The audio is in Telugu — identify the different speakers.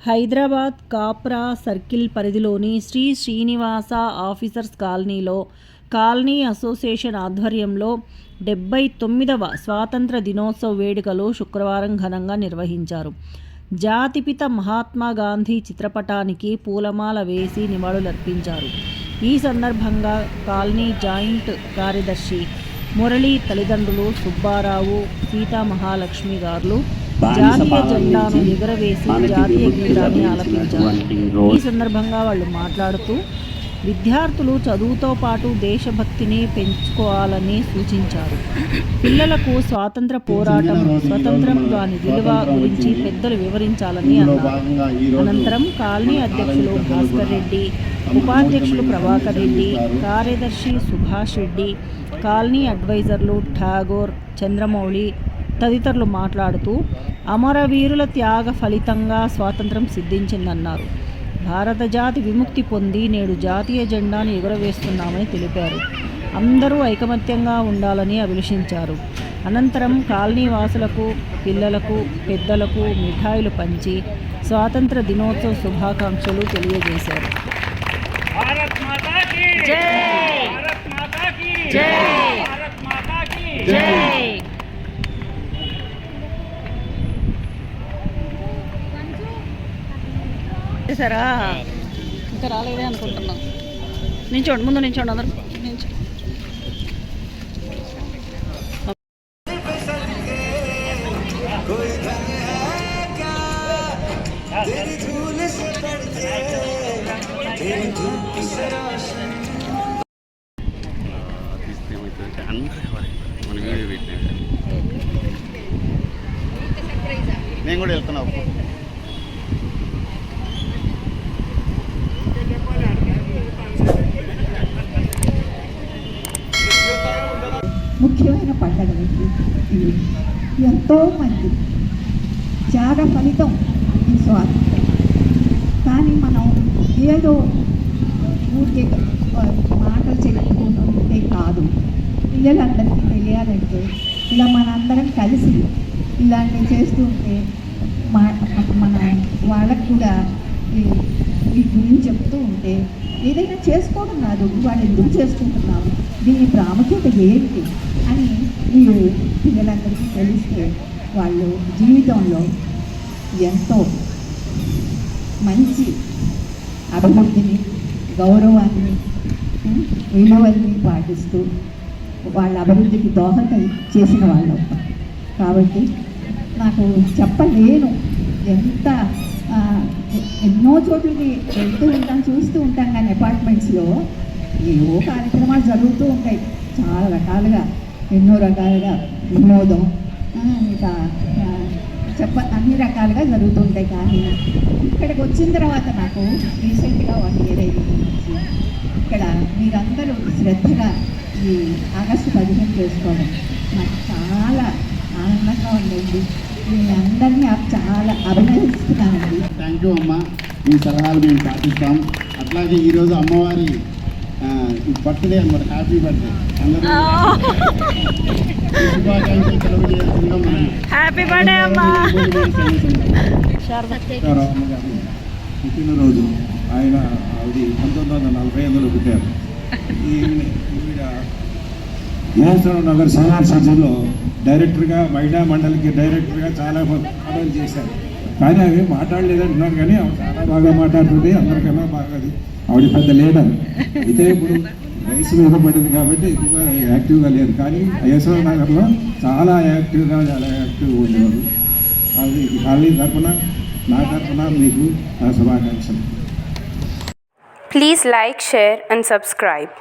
Speaker 1: హైదరాబాద్ కాప్రా సర్కిల్ పరిధిలోని శ్రీ శ్రీనివాస ఆఫీసర్స్ కాలనీలో కాలనీ అసోసియేషన్ ఆధ్వర్యంలో 79వ స్వాతంత్ర దినోత్సవ వేడుకలు శుక్రవారం ఘనంగా నిర్వహించారు. జాతిపిత మహాత్మా గాంధీ చిత్రపటానికి పూలమాల వేసి నివాళులర్పించారు. ఈ సందర్భంగా కాలనీ జాయింట్ కార్యదర్శి మురళి తల్లిదండ్రులు సుబ్బారావు, సీతామహాలక్ష్మి గారు జాతీయ జెండాను ఎగురవేసి జాతీయ గీతాన్ని ఆలపించారు. ఈ సందర్భంగా వాళ్ళు మాట్లాడుతూ విద్యార్థులు చదువుతో పాటు దేశభక్తిని పెంచుకోవాలని సూచించారు. పిల్లలకు స్వాతంత్ర పోరాటం, స్వతంత్రం దాని విలువ గురించి పెద్దలు వివరించాలని అన్నారు. అనంతరం కాలనీ అధ్యక్షులు భాస్కర్ రెడ్డి, ఉపాధ్యక్షులు ప్రభాకర్ రెడ్డి, కార్యదర్శి సుభాష్ రెడ్డి, కాలనీ అడ్వైజర్లు ఠాగూర్, చంద్రమౌళి తదితరులు మాట్లాడుతూ అమరవీరుల త్యాగ ఫలితంగా స్వాతంత్రం సిద్ధించిందన్నారు. భారత జాతి విముక్తి పొంది నేడు జాతీయ జెండాను ఎగురవేస్తున్నామని తెలిపారు. అందరూ ఐకమత్యంగా ఉండాలని అభిలషించారు. అనంతరం కాలనీ వాసులకు, పిల్లలకు, పెద్దలకు మిఠాయిలు పంచి స్వాతంత్ర దినోత్సవ శుభాకాంక్షలు తెలియజేశారు. సరా ఇంకా రాలేదే అనుకుంటున్నాం. నించోండి, ముందు నించోండి, అందరూ నించో.
Speaker 2: నేను కూడా వెళ్తున్నావు.
Speaker 3: ముఖ్యమైన పండుగలు ఇవి. ఎంతోమంది త్యాగ ఫలితం ఈ స్వాతంత్రం. కానీ మనం ఏదో ఊరికే మాటలు చెప్పుకుంటుంటే కాదు, పిల్లలందరికీ తెలియాలంటే ఇలా మనందరం కలిసి ఇలాంటివి చేస్తుంటే మన వాళ్ళకు కూడా ఈ గురించి చెప్తూ ఉంటే ఏదైనా చేసుకోవడం కాదు, వాళ్ళు ఎందుకు చేసుకుంటున్నాము, దీని ప్రాముఖ్యత ఏంటి అని ఈ పిల్లలందరికీ తెలిస్తే వాళ్ళు జీవితంలో ఎంతో మంచి అభివృద్ధిని, గౌరవాన్ని, విలువల్ని పాటిస్తూ వాళ్ళ అభివృద్ధికి దోహదం చేసిన వాళ్ళు. కాబట్టి నాకు చెప్పలేను, ఎంత ఎన్నో చోట్లకి వెళ్తూ ఉంటాం, చూస్తూ ఉంటాం. కానీ అపార్ట్మెంట్స్లో ఏవో కార్యక్రమాలు జరుగుతూ ఉంటాయి, చాలా రకాలుగా, ఎన్నో రకాలుగా వినోదం, ఇంకా అన్ని రకాలుగా జరుగుతుంటాయి. కానీ ఇక్కడికి వచ్చిన తర్వాత నాకు రీసెంట్గా 1 year అయింది. ఇక్కడ మీరందరూ శ్రద్ధగా ఈ ఆగస్టు 15 చేసుకోవడం నాకు చాలా ఆనందంగా ఉండేది. మీ అందరినీ చాలా అభినందిస్తున్నానండి.
Speaker 2: థ్యాంక్ యూ అమ్మ. మీ సలహాలు మేము పాటిస్తాం. అట్లాగే ఈరోజు అమ్మవారి బర్త్డే అన్నమాట. హ్యాపీ బర్త్డే అందరూ శుభాకాంక్షలు తెలియజేస్తున్నాం. మనం హ్యాపీ బర్త్డే అమ్మా.
Speaker 4: పుట్టినరోజు ఆయన అది 1945లో పుట్టారు. ఈవిడ మహేశ్వరరావు నగర్ సోలార్ సర్జన్లో డైరెక్టర్గా, మహిళా మండలికి డైరెక్టర్గా చాలా పనులు చేశారు. కానీ అవి మాట్లాడలేదంటున్నారు. కానీ ఆవిడ చాలా బాగా మాట్లాడుతుంది, అందరికన్నా బాగా. ఆవిడ పెద్ద లీడర్. అయితే ఇప్పుడు వయసు మీద పడింది కాబట్టి ఎక్కువగా యాక్టివ్గా లేదు. కానీ యశ్వర నగర్లో చాలా యాక్టివ్గా ఉండేవారు. అది కాలనీ తరఫున, నా తరఫున మీకు శుభాకాంక్షలు.
Speaker 5: Please like, share and subscribe.